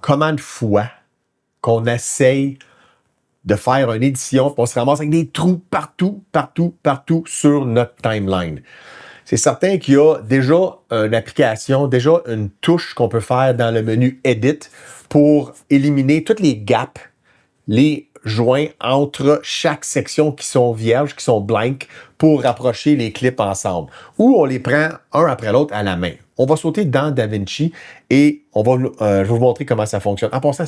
combien de fois qu'on essaye de faire une édition, puis on se ramasse avec des trous partout sur notre timeline. C'est certain qu'il y a déjà une application, déjà une touche qu'on peut faire dans le menu Edit pour éliminer toutes les gaps, les joints entre chaque section qui sont vierges, qui sont blanks, pour rapprocher les clips ensemble. Ou on les prend un après l'autre à la main. On va sauter dans DaVinci et je vais vous montrer comment ça fonctionne. En passant,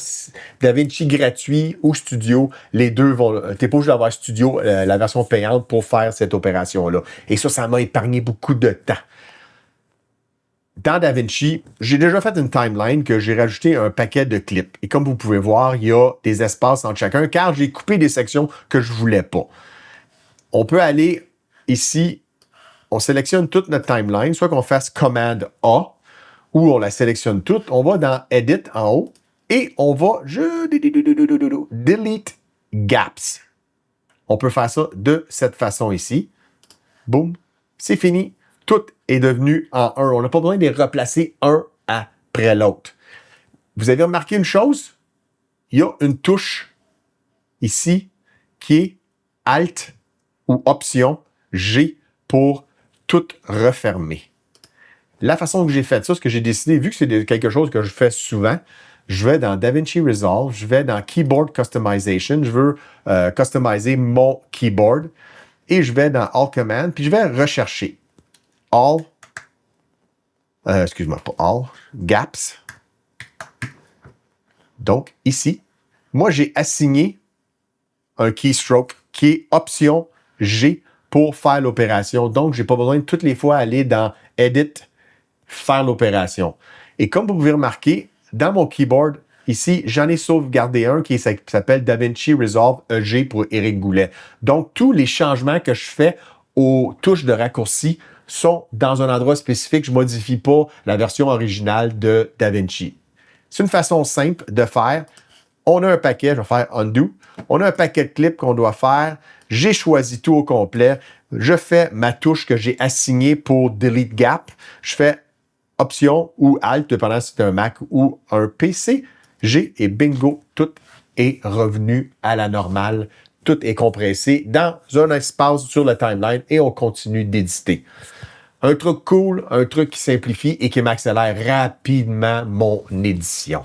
DaVinci gratuit ou Studio, les deux vont... T'es pas obligé d'avoir Studio, la version payante, pour faire cette opération-là. Et ça m'a épargné beaucoup de temps. Dans DaVinci, j'ai déjà fait une timeline que j'ai rajouté un paquet de clips. Et comme vous pouvez voir, il y a des espaces entre chacun car j'ai coupé des sections que je ne voulais pas. On peut aller ici, on sélectionne toute notre timeline, soit qu'on fasse Command A ou on la sélectionne toute. On va dans Edit en haut et on va Delete Gaps. On peut faire ça de cette façon ici. Boum, c'est fini. Tout est devenu en un. On n'a pas besoin de les replacer un après l'autre. Vous avez remarqué une chose? Il y a une touche ici qui est Alt ou Option G pour tout refermer. La façon que j'ai fait ça, ce que j'ai décidé, vu que c'est quelque chose que je fais souvent, je vais dans DaVinci Resolve, je vais dans Keyboard Customization, je veux customiser mon keyboard et je vais dans All Command, puis je vais rechercher Gaps. Donc, ici, moi, j'ai assigné un keystroke qui est Option G pour faire l'opération. Donc, je n'ai pas besoin de toutes les fois aller dans Edit, faire l'opération. Et comme vous pouvez remarquer, dans mon keyboard, ici, j'en ai sauvegardé un qui s'appelle DaVinci Resolve EG pour Éric Goulet. Donc, tous les changements que je fais aux touches de raccourci sont dans un endroit spécifique. Je ne modifie pas la version originale de DaVinci. C'est une façon simple de faire. On a un paquet, je vais faire Undo. On a un paquet de clips qu'on doit faire. J'ai choisi tout au complet. Je fais ma touche que j'ai assignée pour Delete Gap. Je fais Option ou Alt, dépendant si c'est un Mac ou un PC. Et bingo, tout est revenu à la normale. Tout est compressé dans un espace sur le timeline et on continue d'éditer. Un truc cool, un truc qui simplifie et qui m'accélère rapidement mon édition.